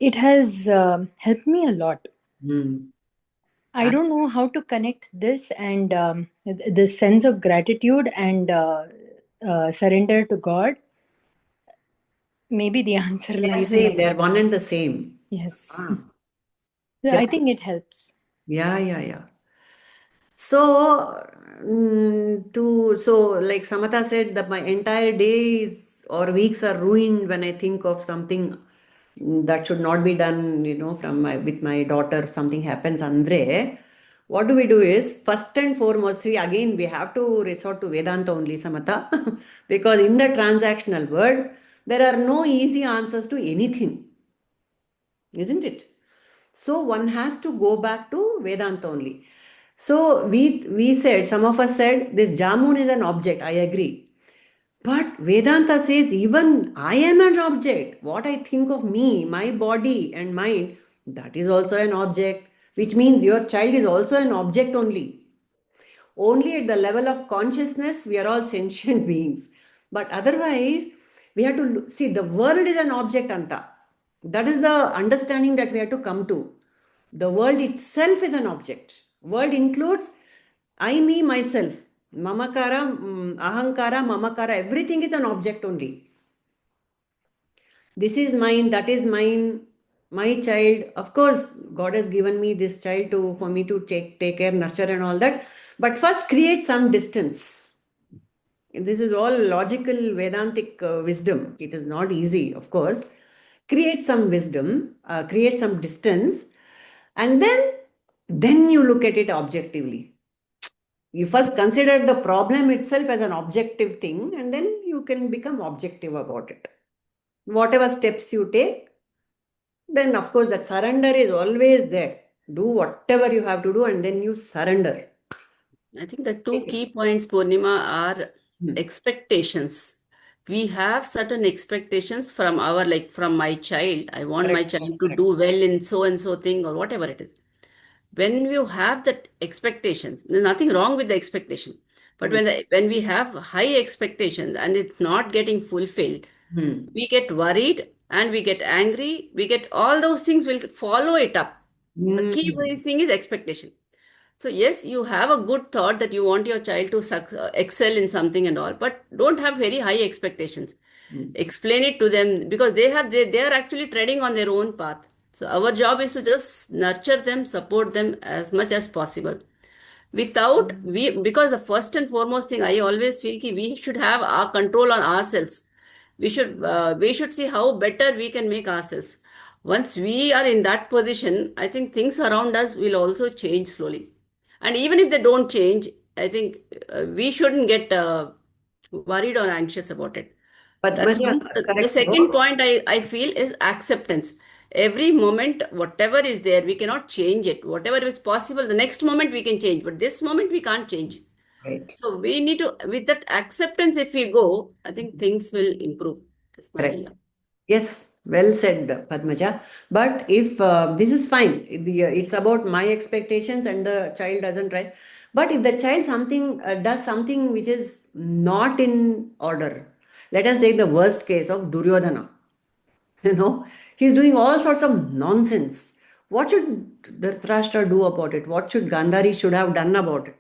It has helped me a lot. I don't know how to connect this and this sense of gratitude and surrender to God. Maybe the answer Let's lies say in they're one and the same. yes. Yeah. I think it helps. Yeah. So, like Samata said, that my entire days or weeks are ruined when I think of something that should not be done, with my daughter. Something happens, Andre. What do we do is, first and foremost, see, again, we have to resort to Vedanta only, Samata, because in the transactional world, there are no easy answers to anything, isn't it? So one has to go back to Vedanta only. So we said, some of us said, this jamun is an object. I agree. But Vedanta says even I am an object. What I think of me, my body and mind, that is also an object, which means your child is also an object only. Only at the level of consciousness, we are all sentient beings. But otherwise, we have to see the world is an object, Anta. That is the understanding that we have to come to. The world itself is an object. World includes I, me, myself. Mamakara, ahankara, mamakara, everything is an object only. This is mine, that is mine, my child. Of course, God has given me this child for me to take care, nurture and all that. But first create some distance. This is all logical Vedantic wisdom. It is not easy, of course. Create some wisdom, create some distance, and then you look at it objectively. You first consider the problem itself as an objective thing, and then you can become objective about it. Whatever steps you take, then of course that surrender is always there. Do whatever you have to do, and then you surrender. I think the two key points, Purnima, are expectations. We have certain expectations from from my child. I want my child to do well in so and so thing or whatever it is. When you have that expectations, there's nothing wrong with the expectation. But when we have high expectations and it's not getting fulfilled, we get worried and we get angry. We get all those things will follow it up. The key thing is expectation. So yes, you have a good thought that you want your child to excel in something and all, but don't have very high expectations. Explain it to them because they are actually treading on their own path. So our job is to just nurture them, support them as much as possible. Because the first and foremost thing I always feel we should have our control on ourselves. We should see how better we can make ourselves. Once we are in that position, I think things around us will also change slowly. And even if they don't change, I think we shouldn't get worried or anxious about it. But That's one. The second point I feel is acceptance. Every moment, whatever is there, we cannot change it. Whatever is possible, the next moment we can change, but this moment we can't change. Right. So we need to, with that acceptance, if we go, I think things will improve. Correct. Yes, well said, Padmaja. But if this is fine, it's about my expectations and the child doesn't try. But if the child does something which is not in order, let us take the worst case of Duryodhana. He's doing all sorts of nonsense. What should Dhritarashtra do about it? What should Gandhari should have done about it?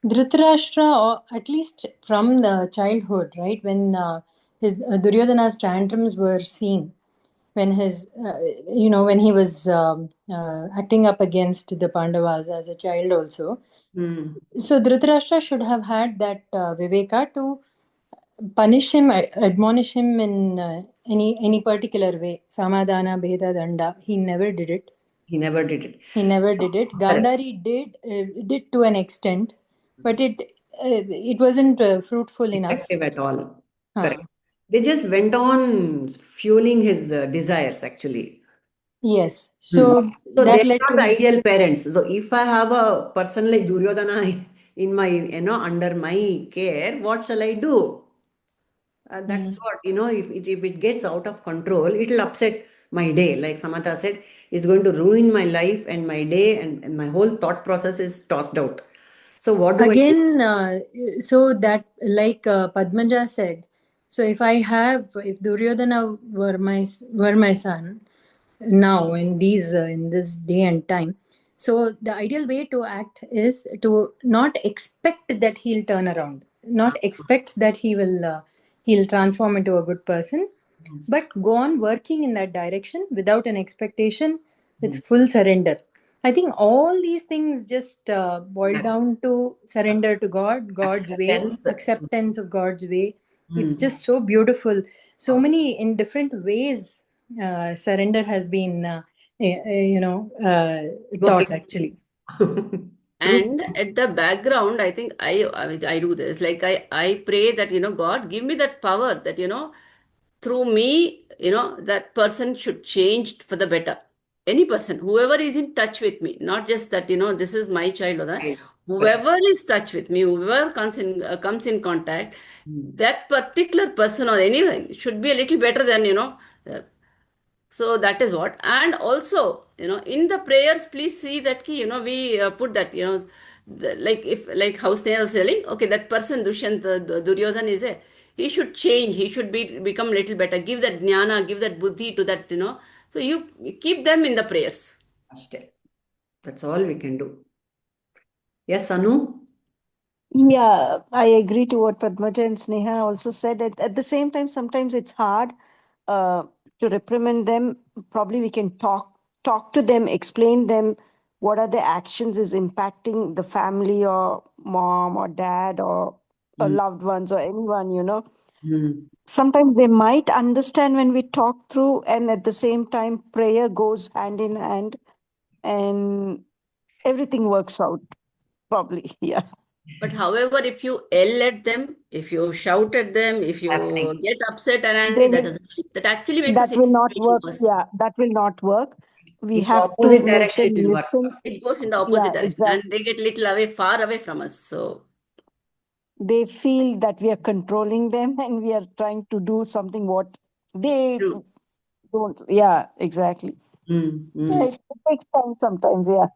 Dhritarashtra, or at least from the childhood, right, when his Duryodhana's tantrums were seen, when when he was acting up against the Pandavas as a child also. So Dhritarashtra should have had that viveka to punish him, admonish him in any particular way. Samadhana, Bheda, Danda. He never did it. He never did it. He never did it. Correct. Gandhari did to an extent, but it wasn't fruitful enough. Effective at all. Huh. Correct. They just went on fueling his desires, actually. Yes. So So that they're led not to the his. ideal parents. So if I have a person like Duryodhana in my, under my care, what shall I do? That's what, if it gets out of control, it'll upset my day. Like Samantha said, it's going to ruin my life and my day, and my whole thought process is tossed out. So what do I do? Again, so that like Padmaja said, so if Duryodhana were my son now in this day and time, so the ideal way to act is to not expect that he'll turn around, not expect that he'll transform into a good person, but go on working in that direction without an expectation, with full surrender. I think all these things just boil down to surrender to God, God's way, Acceptance. acceptance of God's way. It's just so beautiful. So many in different ways surrender has been, taught actually. And at the background, I think I do this. Like I pray that, God, give me that power that, through me, that person should change for the better. Any person, whoever is in touch with me, not just that, this is my child or that. Right. Whoever is touch with me, whoever comes in contact, that particular person or anything should be a little better than, so that is what. And also, in the prayers, please see that we put that, like how Sneha was telling, okay, that person Dushyant, Duryodhan is there. He should change. He should become little better. Give that jnana, give that buddhi to that, So you keep them in the prayers. That's all we can do. Yes, Anu? Yeah, I agree to what Padmaja and Sneha also said. At the same time, sometimes it's hard to reprimand them. Probably we can talk to them, explain them what are the actions is impacting the family or mom or dad or loved ones or anyone. Sometimes they might understand when we talk through, and at the same time, prayer goes hand in hand and everything works out, probably. Yeah. But however, if you yell at them, if you shout at them, if you get upset and angry, that Then doesn't help. That actually makes the that will not situation work. worse. Yeah, that will not work. We In the have to opposite make direction, them it will work. listen. It goes in the Yeah, opposite direction, and exactly. they get little far away from us. So They feel that we are controlling them and we are trying to do something what they true. don't. Yeah, exactly. It takes time sometimes, yeah,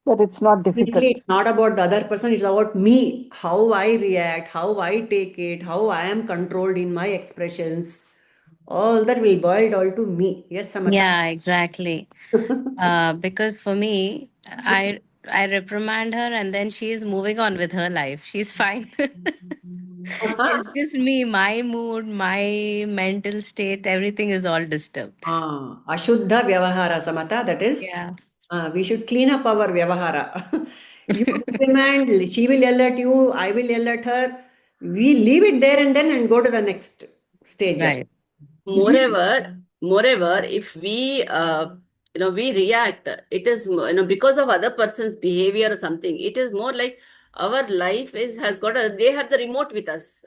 but it's not difficult. It's not about the other person, it's about me, how I react, how I take it, how I am controlled in my expressions. All that will boil down to me. Yes, Samantha? Yeah, exactly. Because for me, I reprimand her and then she is moving on with her life. She's fine. It's just me, my mood, my mental state, everything is all disturbed. Ashuddha Vyavahara, Samata, that is, Yeah, we should clean up our Vyavahara. You reprimand, she will yell at you, I will yell at her. We leave it there and then and go to the next stage. right. Moreover, if we react, it is, because of other person's behavior or something. It is more like our life has got they have the remote with us.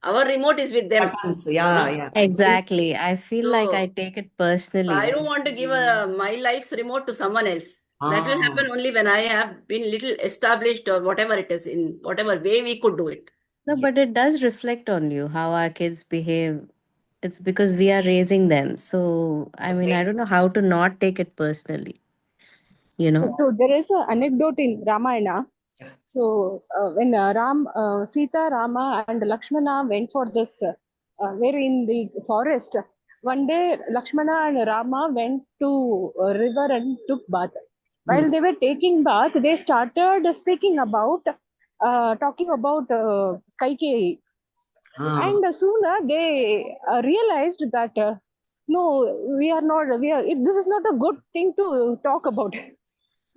Our remote is with them. Buttons, yeah, yeah. Exactly. I feel like I So take it I personally. don't want to give my life's remote to someone else. That will Ah. happen only when I have been little established or whatever it is, in whatever way we could do it. No, but it does reflect on you how our kids behave. It's because we are raising them. So, I mean, I don't know how to not take it personally, you know? So there is an anecdote in Ramayana. So when Sita, Rama, and Lakshmana went for this, were in the forest. One day, Lakshmana and Rama went to a river and took bath. While they were taking bath, they started speaking about, talking about Kaikeyi. And sooner they realized that no, we are not. This is not a good thing to talk about.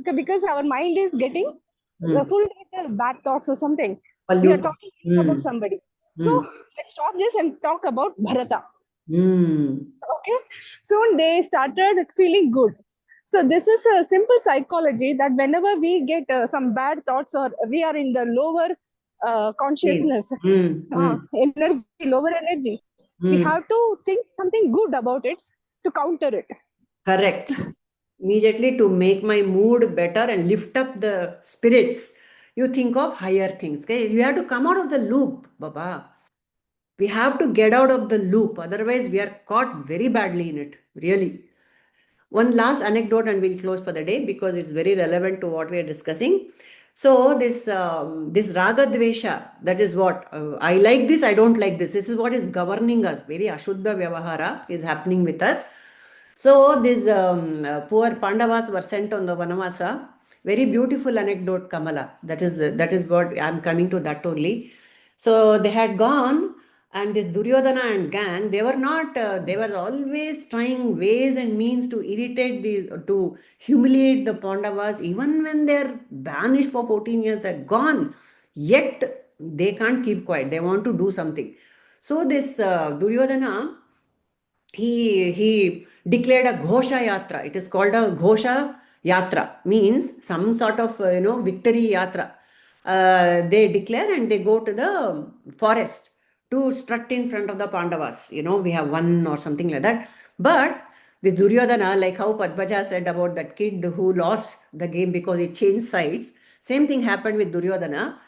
Because our mind is getting full with bad thoughts or something. We are Pollute. talking about somebody. So let's stop this and talk about Bharata. Okay, soon they started feeling good. So this is a simple psychology that whenever we get some bad thoughts or we are in the lower consciousness, energy, lower energy, we have to think something good about it to counter it. Correct. Immediately to make my mood better and lift up the spirits, you think of higher things. Okay? You have to come out of the loop, Baba. We have to get out of the loop. Otherwise, we are caught very badly in it. Really. One last anecdote and we'll close for the day because it's very relevant to what we are discussing. So this raga dvesha, that is what I like this, I don't like this. This is what is governing us. Very ashuddha vyavahara is happening with us. So these poor Pandavas were sent on the Vanavasa. Very beautiful anecdote, Kamala. That is what I'm coming to that only. So they had gone, and this Duryodhana and gang, they were not. They were always trying ways and means to to humiliate the Pandavas. Even when they're banished for 14 years, they're gone. Yet they can't keep quiet. They want to do something. So this Duryodhana, he declared a Ghosha Yatra. It is called a Ghosha Yatra, means some sort of victory yatra. They declare and they go to the forest to strut in front of the Pandavas. We have won or something like that. But with Duryodhana, like how Padmaja said about that kid who lost the game because he changed sides, same thing happened with Duryodhana.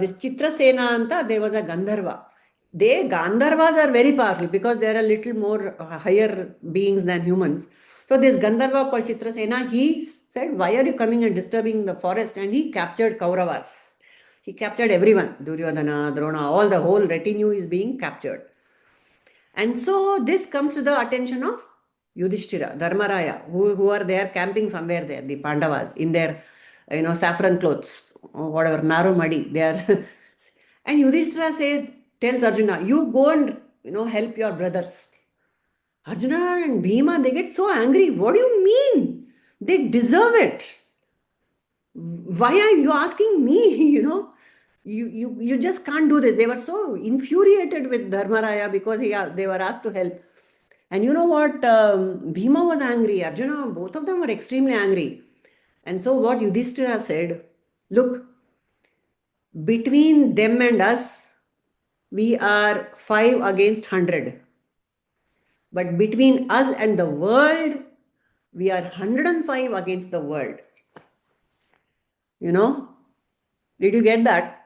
This Chitrasena anta, there was a Gandharva. Gandharvas are very powerful because they are a little more higher beings than humans. So this Gandharva called Chitrasena, he said, why are you coming and disturbing the forest? And he captured Kauravas. He captured everyone. Duryodhana, Drona, all the whole retinue is being captured. And so this comes to the attention of Yudhishthira, Dharmaraya, who are there camping somewhere there, the Pandavas, in their saffron clothes, or whatever, Narumadi. They are and Yudhishthira tells Arjuna, you go and help your brothers. Arjuna and Bhima, they get so angry. What do you mean? They deserve it. Why are you asking me? You just can't do this. They were so infuriated with Dharmaraya because they were asked to help. And you know what? Bhima was angry. Arjuna, both of them were extremely angry. And so what Yudhishthira said, look, between them and us, we are 5 against 100. But between us and the world, we are 105 against the world. Did you get that?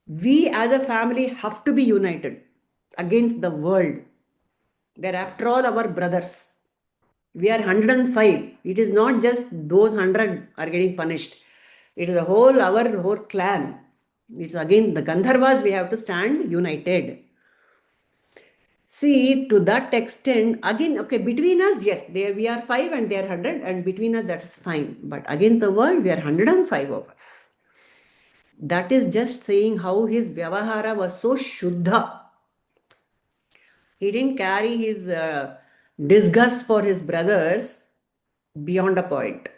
We as a family have to be united against the world. They're after all our brothers. We are 105. It is not just those 100 are getting punished. It is our whole clan. It's again the Gandharvas, we have to stand united. See, to that extent, again, okay, between us, yes, we are 5 and they are 100, and between us, that's fine. But against the world, we are 105 of us. That is just saying how his Vyavahara was so Shuddha. He didn't carry his disgust for his brothers beyond a point.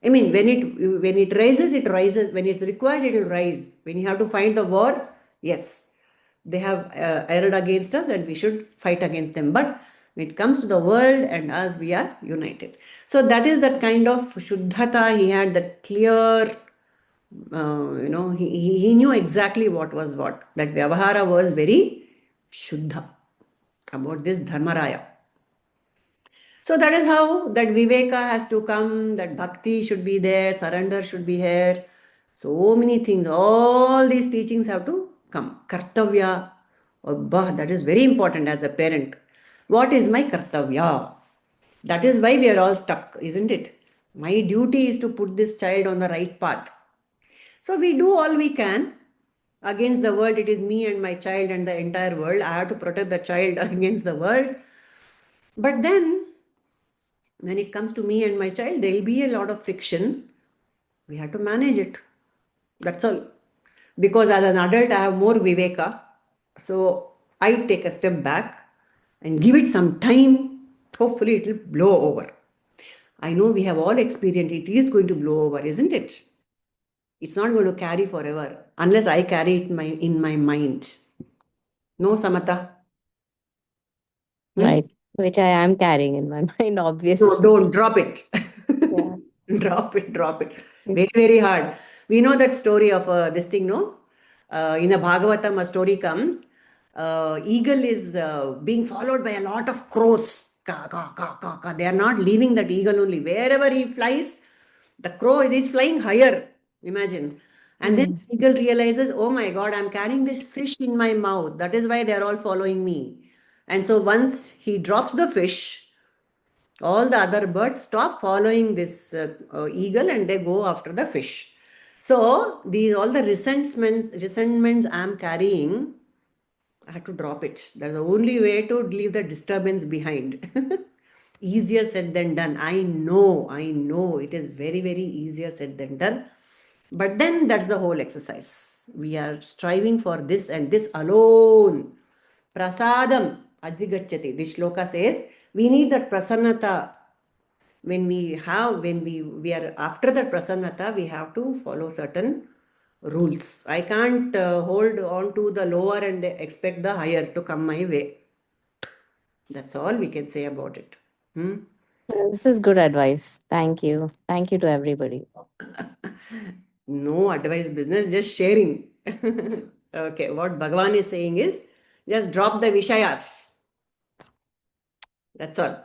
I mean, when it rises, it rises. When it's required, it will rise. When you have to fight the war, yes, they have erred against us and we should fight against them. But when it comes to the world and us, we are united. So that is that kind of Shuddhata. He had that clear, he knew exactly what was what. That Vyavahara was very Shuddha about this Dharmaraya. So that is how that Viveka has to come, that Bhakti should be there, surrender should be here. So many things, all these teachings have to come. Kartavya, that is very important as a parent. What is my Kartavya? That is why we are all stuck, isn't it? My duty is to put this child on the right path. So we do all we can. Against the world, it is me and my child and the entire world. I have to protect the child against the world. But then, when it comes to me and my child, there will be a lot of friction. We have to manage it. That's all. Because as an adult, I have more viveka. So I take a step back and give it some time. Hopefully, it will blow over. I know we have all experienced it is going to blow over, isn't it? It's not going to carry forever unless I carry it in my mind. No, Samata? Right. Which I am carrying in my mind, No, obviously. don't drop it. Yeah. Drop it, drop it. Very, very hard. We know that story of this thing, no? In the Bhagavatam, a story comes. Eagle is being followed by a lot of crows. Ka, ka, ka, ka, ka. They are not leaving that eagle only. Wherever he flies, the crow is flying higher. Imagine. And then the eagle realizes, oh my God, I'm carrying this fish in my mouth. That is why they are all following me. And so once he drops the fish, all the other birds stop following this eagle and they go after the fish. So these all the resentments I'm carrying, I have to drop it. That's the only way to leave the disturbance behind. Easier said than done. I know. It is very, very easier said than done. But then that's the whole exercise. We are striving for this and this alone. Prasadam adhigachyati. This shloka says we need that prasannata. When we are after that prasannata, we have to follow certain rules. I can't hold on to the lower and expect the higher to come my way. That's all we can say about it. This is good advice. Thank you. Thank you to everybody. No advice business, just sharing. Okay, what Bhagavan is saying is just drop the Vishayas. That's all.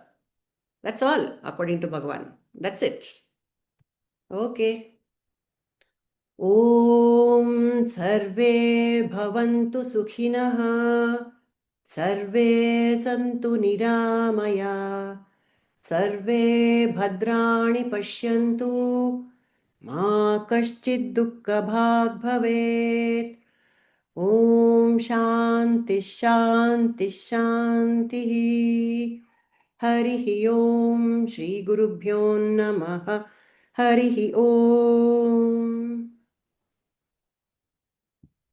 That's all, according to Bhagavan. That's it. Okay. ॐ सर्वे भवन्तु सुखिनः सर्वे सन्तु निरामया सर्वे भद्राणि पश्यन्तु मा कश्चित् दुःखभाग् भवेत् ॐ शान्ति शान्ति शान्तिः हरिः ॐ श्रीगुरुभ्यो नमः हरिः ॐ